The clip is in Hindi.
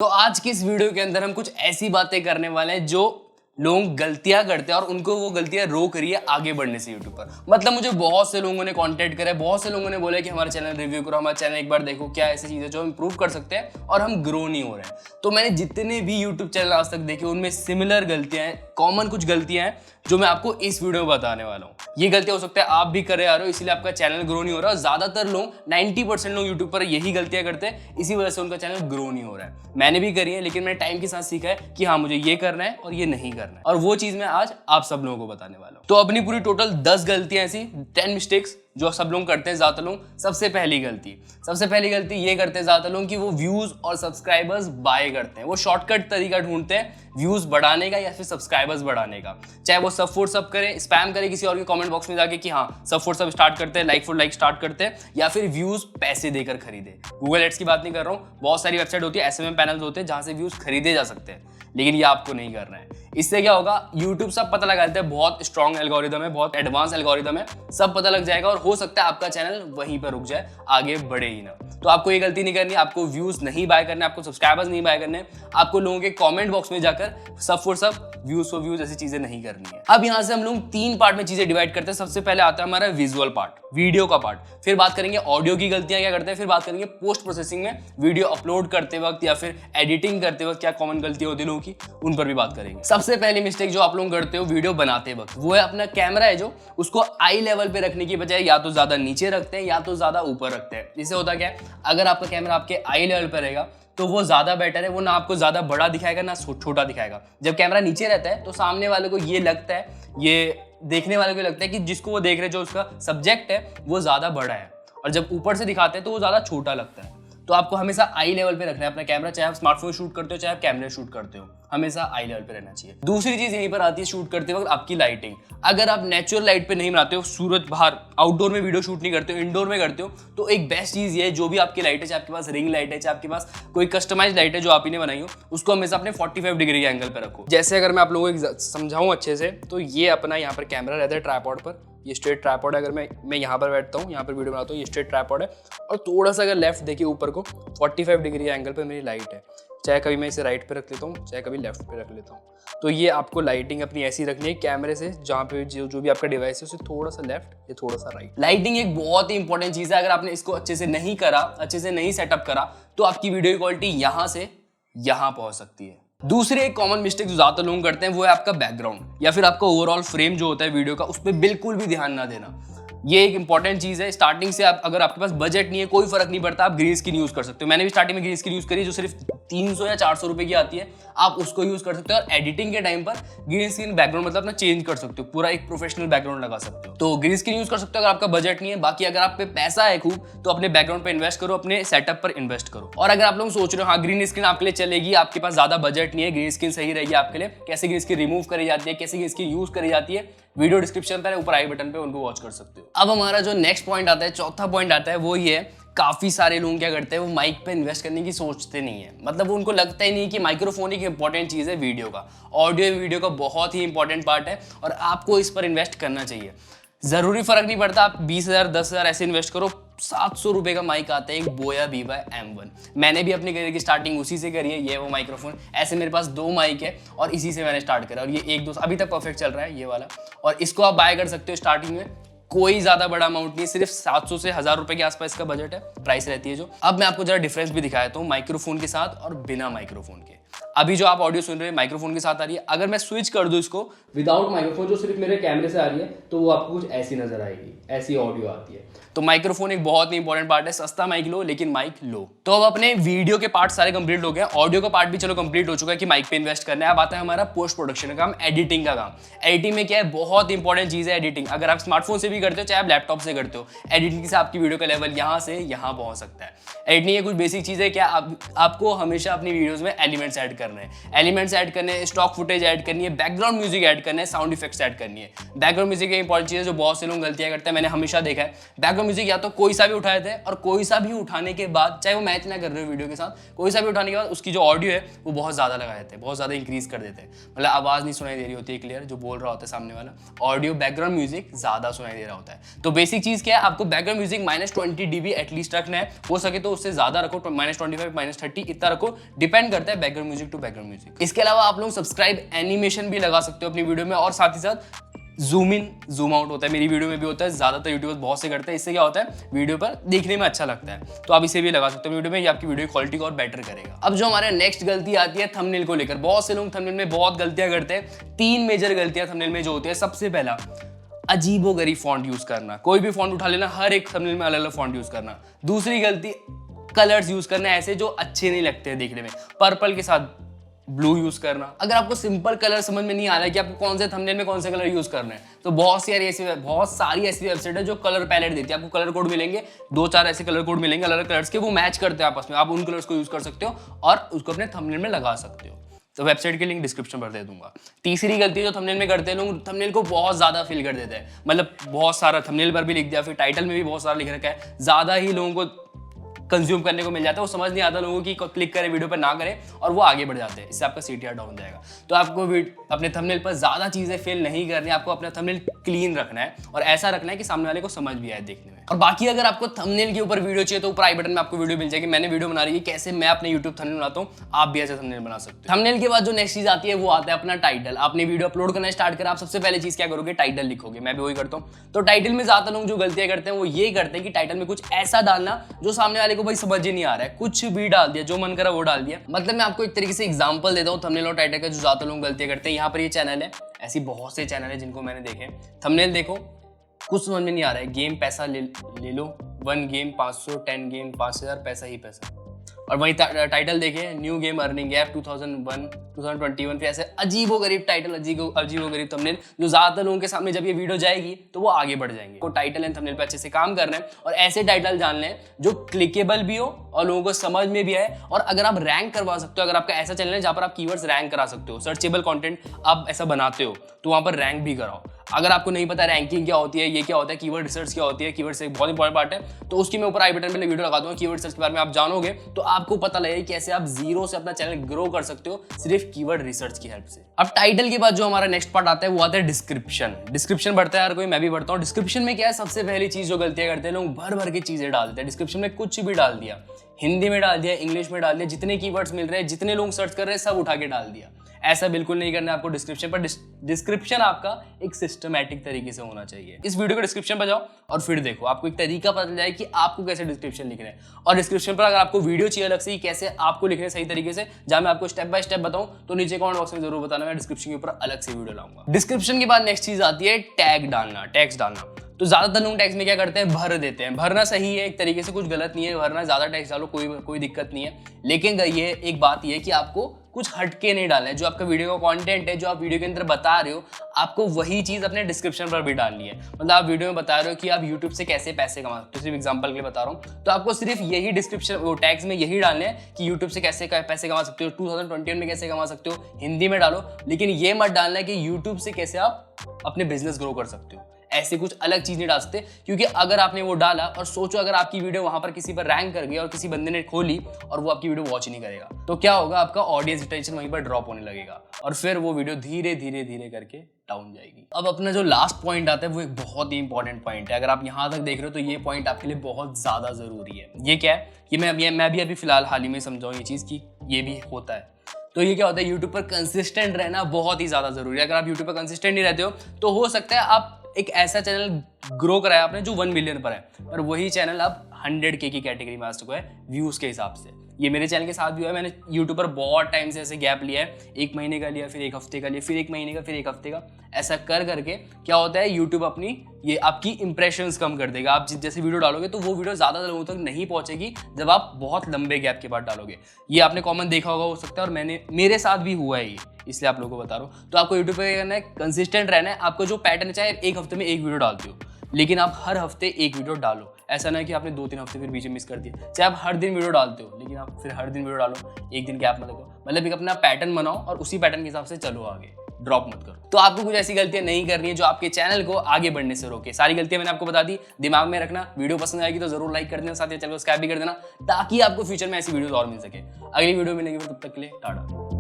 तो आज की इस वीडियो के अंदर हम कुछ ऐसी बातें करने वाले हैं जो लोग गलतियां करते हैं और उनको वो गलतियां रोक रही है आगे बढ़ने से यूट्यूब पर। मतलब मुझे बहुत से लोगों ने कांटेक्ट करा है, बहुत से लोगों ने बोला कि हमारा चैनल रिव्यू करो, हमारा चैनल एक बार देखो, क्या ऐसी चीजें जो हम इंप्रूव कर सकते हैं और हम ग्रो नहीं हो रहे हैं। तो मैंने जितने भी यूट्यूब चैनल आज तक देखे उनमें सिमिलर गलतियां हैं, कॉमन कुछ गलतियां हैं जो मैं आपको इस वीडियो में बताने वाला हूँ। ये गलतियां हो सकता है आप भी कर रहे आ रहे हो, इसलिए आपका चैनल ग्रो नहीं हो रहा। और ज्यादातर लोग 90% लोग यूट्यूब पर यही गलतियां करते हैं, इसी वजह से उनका चैनल ग्रो नहीं हो रहा है। मैंने भी करी है, लेकिन मैंने टाइम के साथ सीखा है कि हाँ मुझे ये करना है और ये नहीं करना है, और वो चीज मैं आज आप सब लोगों को बताने वाला हूँ। तो अपनी पूरी टोटल 10 गलतियां ऐसी 10 मिस्टेक्स जो सब लोग करते हैं, ज्यादातर लोग। सबसे पहली गलती ये करते हैं ज्यादातर लोग कि वो व्यूज और सब्सक्राइबर्स बाय करते हैं। वो शॉर्टकट तरीका ढूंढते हैं व्यूज बढ़ाने का या फिर सब्सक्राइबर्स बढ़ाने का। चाहे वो सब फॉर सब करें, स्पैम करें किसी और के कमेंट बॉक्स में जाके कि हाँ सब फॉर सब स्टार्ट करते हैं, लाइक फॉर लाइक स्टार्ट करते हैं, या फिर व्यूज पैसे देकर खरीदे। गूगल एड्स की बात नहीं कर रहा हूँ, बहुत सारी वेबसाइट होती है, SMM पैनल्स होते हैं जहां से व्यूज खरीदे जा सकते हैं, लेकिन ये आपको नहीं करना है। इससे क्या होगा, यूट्यूब सब पता लगा देता है, बहुत स्ट्रॉन्ग एल्गोरिदम है, बहुत एडवांस एल्गोरिदम है, सब पता लग जाएगा और हो सकता है आपका चैनल वहीं पर रुक जाए, आगे बढ़े ही ना। तो आपको ये गलती नहीं करनी, आपको व्यूज नहीं बाय करने, आपको सब्सक्राइबर्स नहीं बाय करने, आपको लोगों के कमेंट बॉक्स में जाकर सब फॉर सब, व्यूज फॉर व्यूज ऐसी चीजें नहीं करनी है। अब यहां से हम लोग 3 पार्ट में चीजें डिवाइड करते हैं। सबसे पहले आता है हमारा विजुअल पार्ट, वीडियो का पार्ट, फिर बात करेंगे ऑडियो की गलतियां क्या करते हैं, फिर बात करेंगे पोस्ट प्रोसेसिंग में वीडियो अपलोड करते वक्त या फिर एडिटिंग करते वक्त क्या कॉमन गलतियां होती है लोगों की, उन पर भी बात करेंगे। सबसे पहली मिस्टेक जो आप लोग करते हो वीडियो बनाते वक्त, वो है अपना कैमरा है जो उसको आई लेवल पे रखने की बजाय या तो ज्यादा नीचे रखते हैं या तो ज्यादा ऊपर रखते हैं। इससे होता क्या है, अगर आपका कैमरा आपके आई लेवल पर रहेगा तो वो ज्यादा बेटर है, वो ना आपको ज्यादा बड़ा दिखाएगा ना छोटा दिखाएगा। जब कैमरा नीचे रहता है तो सामने वाले को ये लगता है, ये देखने वाले को लगता है कि जिसको वो देख रहे, जो उसका सब्जेक्ट है वो ज्यादा बड़ा है, और जब ऊपर से दिखाते हैं तो वो ज्यादा छोटा लगता है। तो आपको हमेशा आई लेवल पे रखना है अपना कैमरा, चाहे आप स्मार्टफोन शूट करते हो चाहे आप कैमरे शूट करते हो, हमेशा आई लेवल पे रहना चाहिए। दूसरी चीज यहीं पर आती है शूट करते वक्त आपकी लाइटिंग। अगर आप नेचुरल लाइट पे नहीं बनाते हो, सूरज बाहर आउटडोर में वीडियो शूट नहीं करते हो, इंडोर में करते हो, तो एक बेस्ट चीज ये है, जो भी आपकी लाइट है, चाहे आपके पास रिंग लाइट है, चाहे आपके पास कोई कस्टमाइज लाइट है जो आप ही ने बनाई हो, उसको हमेशा अपने 45 डिग्री के एंगल पे रखो। जैसे अगर मैं आप लोगों को समझाऊं अच्छे से, तो ये अपना यहाँ पर कैमरा रहता है ट्राइपॉड पर, ये स्ट्रेट ट्राइपॉड है। अगर मैं यहाँ पर बैठता हूँ, यहाँ पर वीडियो बनाता हूँ, ये स्ट्रेट ट्राइपॉड है, और थोड़ा सा अगर लेफ्ट देखिए ऊपर को 45 डिग्री एंगल पे मेरी लाइट है। चाहे कभी मैं इसे राइट पे रख लेता हूँ, चाहे कभी लेफ्ट पे रख लेता हूँ। तो ये आपको लाइटिंग अपनी ऐसी रखनी है कैमरे से, जहाँ पे जो भी आपका डिवाइस है उसे थोड़ा सा लेफ्ट या थोड़ा सा राइट। लाइटिंग एक बहुत ही इंपॉर्टेंट चीज़ है। अगर आपने इसको अच्छे से नहीं करा, अच्छे से नहीं सेटअप करा, तो आपकी वीडियो की क्वालिटी यहाँ से यहाँ पहुँच सकती है। दूसरी एक कॉमन मिस्टेक जो ज्यादातर लोग करते हैं वो है आपका बैकग्राउंड या फिर आपका ओवरऑल फ्रेम जो होता है वीडियो का, उस पर बिल्कुल भी ध्यान ना देना। ये एक इंपॉर्टेंट चीज है। स्टार्टिंग से आप, अगर आपके पास बजट नहीं है, कोई फर्क नहीं पड़ता, आप ग्रीन स्क्रीन यूज कर सकते हो। मैंने भी स्टार्टिंग में ग्रीन स्क्रीन यूज करी, जो सिर्फ 300 या 400 रुपए की आती है, आप उसको यूज कर सकते हो। और एडिटिंग के टाइम पर ग्रीन स्क्रीन बैकग्राउंड मतलब अपना चेंज कर सकते हो, पूरा एक प्रोफेशनल बैकग्राउंड लगा सकते हो। तो ग्रीन स्क्रीन यूज कर सकते हो अगर आपका बजट नहीं है। बाकी अगर आप पे पैसा है खूब, तो अपने बैकग्राउंड पे इन्वेस्ट करो, अपने सेटअप पर इन्वेस्ट करो। और अगर आप लोग सोच रहे हो हाँ ग्रीन स्क्रीन आपके लिए चलेगी, आपके पास ज्यादा बजट नहीं है, ग्रीन स्क्रीन सही रहेगी आपके लिए, कैसे ग्रीन स्क्रीन रिमूव करी जाती है, कैसे ग्रीन स्क्रीन यूज करी जाती है, वीडियो डिस्क्रिप्शन पर ऊपर आई बटन पे उनको वॉच कर सकते हो। अब हमारा जो नेक्स्ट पॉइंट आता है, चौथा पॉइंट आता है, वो ये है, काफी सारे लोग क्या करते हैं, वो माइक पे इन्वेस्ट करने की सोचते नहीं है। मतलब वो उनको लगता ही नहीं कि माइक्रोफोन एक इंपॉर्टेंट चीज है वीडियो का। ऑडियो वीडियो का बहुत ही इंपॉर्टेंट पार्ट है और आपको इस पर इन्वेस्ट करना चाहिए। जरूरी फर्क नहीं पड़ता, आप 20,000 10,000 ऐसे इन्वेस्ट करो। 700 रुपए का माइक आता है, एक बोया Viva M1। मैंने भी अपने करियर की स्टार्टिंग उसी से करी है। ये वो माइक्रोफोन, ऐसे मेरे पास 2 माइक है और इसी से मैंने स्टार्ट करा, और ये 1-2 अभी तक परफेक्ट चल रहा है ये वाला। और इसको आप बाय कर सकते हो स्टार्टिंग में, कोई ज्यादा बड़ा अमाउंट नहीं है, सिर्फ 700 से 1000 रुपए के आसपास का बजट है, प्राइस रहती है जो। अब मैं आपको जरा डिफरेंस भी दिखाया तो माइक्रोफोन के साथ और बिना माइक्रोफोन के। अभी जो आप ऑडियो सुन रहे हैं माइक्रोफोन के साथ आ रही है, अगर मैं स्विच कर दूं इसको विदाउट माइक्रोफोन, जो सिर्फ मेरे कैमरे से आ रही है, तो वो आपको कुछ ऐसी नजर आएगी, ऐसी ऑडियो आती है। तो माइक्रोफोन एक बहुत ही इंपॉर्टेंट पार्ट है। सस्ता माइक लो लेकिन माइक लो। तो अब अपने वीडियो के पार्ट सारे कंप्लीट हो गए, ऑडियो का पार्ट भी चलो कंप्लीट हो चुका है कि माइक पे इन्वेस्ट करना है। अब आता है हमारा पोस्ट प्रोडक्शन का काम, एडिटिंग का काम। एडिटिंग में क्या है, बहुत इंपॉर्टेंट चीज है एडिटिंग। अगर आप स्मार्टफोन से भी करते हो चाहे आप लैपटॉप से करते हो, एडिटिंग से आपकी वीडियो का लेवल यहाँ से यहाँ पहुंच सकता है। एडिटिंग ये कुछ बेसिक चीज है क्या, आपको हमेशा अपनी वीडियोज में एलिमेंट्स ऐड करना करने हैं, एलिमेंट्स ऐड करने हैं, स्टॉक फुटेज ऐड करनी है, बैकग्राउंड म्यूजिक ऐड करना है, साउंड इफेक्ट्स ऐड करनी है। बैकग्राउंड म्यूजिक एक इंपॉर्टेंट चीज़ है जो बहुत से लोग गलतियां करते हैं, मैंने हमेशा देखा है। बैकग्राउंड म्यूजिक या तो कोई सा भी उठाए थे और कोई सा भी उठाने के बाद, चाहे वो मैच ना कर रहे हो वीडियो के साथ, कोई सा भी उठाने के बाद उसकी जो ऑडियो है वो बहुत ज़्यादा लगा देते हैं, बहुत ज़्यादा इंक्रीज कर देते हैं, मतलब आवाज़ नहीं सुनाई दे रही होती है क्लियर, जो बोल रहा होता है सामने वाला, ऑडियो बैकग्राउंड म्यूजिक ज़्यादा सुनाई दे रहा होता है। तो बेसिक चीज़ क्या है, आपको बैकग्राउंड म्यूजिक -20 dB एटलीस्ट रखना है, हो सके तो उससे ज़्यादा रखो, -25 -30 इतना रखो, डिपेंड करता है background music to background music. इसके अलावा आप लोग सब्सक्राइब एनिमेशन भी लगा सकते हो अपनी वीडियो में, और साथ ही साथ जूम इन जूम आउट होता है, मेरी वीडियो में भी होता है, ज़्यादातर यूट्यूबर्स बहुत से करते हैं। इससे क्या होता है, वीडियो पर देखने में अच्छा लगता है, तो आप इसे भी लगा सकते हो वीडियो में, ये आपकी वीडियो की क्वालिटी को और बेटर करेगा। अब जो हमारे नेक्स्ट गलती आती है थंबनेल को लेकर, बहुत से लोग थंबनेल में बहुत गलतियां करते हैं। 3 मेजर गलतियां थंबनेल में जो होती है, सबसे पहला अजीबोगरीब फॉन्ट यूज करना, कोई भी फॉन्ट उठा लेना, हर एक थंबनेल में अलग अलग फॉन्ट यूज करना। दूसरी गलती कलर्स यूज करना ऐसे जो अच्छे नहीं लगते हैं देखने में, पर्पल के साथ ब्लू यूज करना। अगर आपको सिंपल कलर समझ में नहीं आ रहा है कि आपको कौन से थंबनेल में कौन से कलर यूज करना है, तो बहुत सारी ऐसी वेबसाइट है जो कलर पैलेट देती है, आपको कलर कोड मिलेंगे, 2-4 ऐसे कलर कोड मिलेंगे अलग अलग कलर्स के, वो मैच करते हैं आपस में, आप उन कलर्स को यूज कर सकते हो और उसको अपने थंबनेल में लगा सकते हो। तो वेबसाइट की लिंक डिस्क्रिप्शन पर दे दूंगा। तीसरी गलती जो थंबनेल में करते हैं लोग, थंबनेल को बहुत ज्यादा फिल कर देते हैं, मतलब बहुत सारा थंबनेल पर भी लिख दिया, फिर टाइटल में भी बहुत सारा लिख रखा है, ज्यादा ही लोगों को कंज्यूम करने को मिल जाता है, वो समझ नहीं आता लोगों की, क्लिक करें वीडियो पर ना करें और वो आगे बढ़ जाते हैं, इससे आपका CTR डाउन जाएगा। तो आपको अपने थंबनेल पर ज़्यादा चीज़ें फिल नहीं करनी, आपको अपना थंबनेल क्लीन रखना है और ऐसा रखना है कि सामने वाले को समझ भी आए देखने में। और बाकी अगर आपको थंबनेल के ऊपर वीडियो चाहिए तो ऊपर आई बटन में आपको वीडियो मिल जाएगी, मैंने वीडियो बना रही है कैसे मैं अपने यूट्यूब थंबनेल बनाता हूँ, आप भी ऐसे थंबनेल बना सकते हो। थंबनेल के बाद जो नेक्स्ट चीज़ आती है वो आता है अपना टाइटल। आपने वीडियो अपलोड करना स्टार्ट करा, आप सबसे पहले चीज़ क्या करोगे, टाइटल लिखोगे, मैं भी वही करता हूँ। तो टाइटल में ज़्यादा लोग जो गलतियाँ करते हैं वो ये करते हैं कि टाइटल में कुछ ऐसा डालना जो सामने वाले को भाई समझ ही नहीं आ रहा है, कुछ भी डाल दिया, जो मन करा वो डाल दिया। मतलब मैं आपको एक तरीके से एग्जांपल देता हूँ थंबनेल और टाइटल का, जो ज्यादा लोग गलतियां करते हैं। यहाँ पर ये चैनल है, ऐसी बहुत से चैनल है जिनको मैंने देखे, थंबनेल देखो कुछ समझ में नहीं आ रहा है, गेम पैसा ले लो, 1 गेम 500, 10 गेम 5000, पैसा ही पैसा, और वही टाइटल देखे, न्यू गेम अर्निंग ऐप 2021, फिर ऐसे अजीबोगरीब टाइटल, अजीबोगरीब थंबनेल, जो ज्यादातर लोगों के सामने जब ये वीडियो जाएगी तो वो आगे बढ़ जाएंगे। तो टाइटल एंड थंबनेल पे अच्छे से काम करना है और ऐसे टाइटल जानने हैं जो क्लिकेबल भी हो और लोगों को समझ में भी आए, और अगर आप रैंक करवा सकते हो, अगर आपका ऐसा चैनल है जहां पर आप कीवर्ड्स रैंक करा सकते हो, सर्चेबल कंटेंट आप ऐसा बनाते हो, तो वहां पर रैंक भी कराओ। अगर आपको नहीं पता रैंकिंग क्या होती है, ये क्या होता है, कीवर्ड रिसर्च क्या होती है, कीवर्ड से एक बहुत इंपॉर्टेंट पार्ट है, तो उसकी मैं ऊपर आई बटन पे वीडियो लगा दूंगा, कीवर्ड रिसर्च के बारे में आप जानोगे तो आपको पता लगेगा कैसे आप जीरो से अपना चैनल ग्रो कर सकते हो सिर्फ कीवर्ड रिसर्च की हेल्प से। अब टाइटल के बाद जो हमारा नेक्स्ट पार्ट आता है वो आता है डिस्क्रिप्शन। डिस्क्रिप्शन बढ़ता है हर कोई, मैं भी बढ़ता हूँ। डिस्क्रिप्शन में क्या है, सबसे पहली चीज जो गलतियां करते हैं लोग, भर भर के चीजें डाल देते हैं डिस्क्रिप्शन में, कुछ भी डाल दिया, हिंदी में डाल दिया, इंग्लिश में डाल दिया, जितने कीवर्ड्स मिल रहे हैं, जितने लोग सर्च कर रहे हैं, सब उठा के डाल दिया। ऐसा बिल्कुल नहीं करना है आपको डिस्क्रिप्शन पर। डिस्क्रिप्शन आपका एक सिस्टमैटिक तरीके से होना चाहिए। इस वीडियो को डिस्क्रिप्शन पर जाओ और फिर देखो, आपको एक तरीका पता चल जाए कि आपको कैसे डिस्क्रिप्शन लिखना है। और डिस्क्रिप्शन पर अगर आपको वीडियो चाहिए अलग से ही कैसे आपको लिखने सही तरीके से, जहां मैं आपको स्टेप बाय स्टेप बताऊं, तो नीचे कमेंट बॉक्स में जरूर बताना, मैं डिस्क्रिप्शन के ऊपर अलग से वीडियो लाऊंगा। डिस्क्रिप्शन के बाद नेक्स्ट चीज आती है टैग डालना, टैग्स डालना। तो ज्यादातर लोग टैग्स में क्या करते हैं, भर देते हैं। भरना सही है एक तरीके से, कुछ गलत नहीं है भरना, ज्यादा टैग्स डालो, कोई दिक्कत नहीं है। लेकिन ये एक बात ये है कि आपको कुछ हटके नहीं डालना है। जो आपका वीडियो का कंटेंट है, जो आप वीडियो के अंदर बता रहे हो, आपको वही चीज अपने डिस्क्रिप्शन पर भी डालनी है। मतलब आप वीडियो में बता रहे हो कि आप यूट्यूब से कैसे पैसे कमा सकते हो, सिर्फ एग्जांपल के लिए बता रहा हूँ, तो आपको सिर्फ यही डिस्क्रिप्शन वो टैग्स में यही डालने हैं कि यूट्यूब से कैसे पैसे कमा सकते हो, 2021 में कैसे कमा सकते हो, हिंदी में डालो। लेकिन ये मत डालना है कि यूट्यूब से कैसे आप अपने बिजनेस ग्रो कर सकते हो, ऐसे कुछ अलग चीज नहीं डाल सकते। क्योंकि अगर आपने वो डाला और सोचो अगर आपकी वीडियो वहां पर किसी पर रैंक कर गई और किसी बंदे ने खोली और वो आपकी वीडियो वॉच नहीं करेगा, तो क्या होगा, आपका ऑडियंस अटेंशन वहीं पर ड्रॉप होने लगेगा और फिर वो वीडियो धीरे धीरे धीरे करके डाउन जाएगी। अब अपना जो लास्ट पॉइंट आता है वो एक बहुत ही इंपॉर्टेंट पॉइंट है। अगर आप यहां तक देख रहे हो तो ये पॉइंट आपके लिए बहुत ज्यादा जरूरी है। ये क्या है, ये मैं भी अभी फिलहाल हाल ही में समझाऊं ये चीज की ये भी होता है। तो ये क्या होता है, यूट्यूब पर कंसिस्टेंट रहना बहुत ही ज्यादा जरूरी है। अगर आप यूट्यूब पर कंसिस्टेंट नहीं रहते हो तो हो सकता है आप एक ऐसा चैनल ग्रो कराया आपने जो 1 मिलियन पर है, और वही चैनल अब 100K की कैटेगरी में आ चुका है व्यूज के हिसाब से। ये मेरे चैनल के साथ भी हुआ है। मैंने यूट्यूब पर बहुत टाइम से ऐसे गैप लिया है, 1 महीने का लिया, फिर 1 हफ्ते का लिया, फिर 1 महीने का, फिर 1 हफ्ते का। ऐसा कर करके क्या होता है, यूट्यूब अपनी ये आपकी इंप्रेशंस कम कर देगा। आप जैसे वीडियो डालोगे तो वो वीडियो ज़्यादा लोगों तक नहीं पहुंचेगी जब आप बहुत लंबे गैप के बाद डालोगे। ये आपने कॉमन देखा होगा, हो सकता है, और मेरे साथ भी हुआ है ये, इसलिए आप लोगों को बता रहा हूँ। तो आपको यूट्यूब पे करना है, कंसिस्टेंट रहना है। आपको जो पैटर्न, चाहे 1 हफ्ते में 1 वीडियो डालते हो, लेकिन आप हर हफ्ते 1 वीडियो डालो। ऐसा ना है कि आपने 2-3 हफ्ते फिर बीच में मिस कर दिया। चाहे आप हर दिन वीडियो डालते हो, लेकिन आप फिर हर दिन वीडियो डालो, एक दिन गैप मत करो। मतलब एक अपना पैटर्न बनाओ और उसी पैटर्न के हिसाब से चलो आगे, ड्रॉप मत करो। तो आपको कुछ ऐसी गलतियां नहीं करनी है जो आपके चैनल को आगे बढ़ने से रोके। सारी गलतियां मैंने आपको बता दी, दिमाग में रखना। वीडियो पसंद आएगी तो जरूर लाइक कर देना, साथ ही चैनल को सब्सक्राइब भी कर देना, ताकि आपको फ्यूचर में ऐसी वीडियोस और मिल सके। अगली वीडियो मिलेंगे, तब तक के लिए टाटा।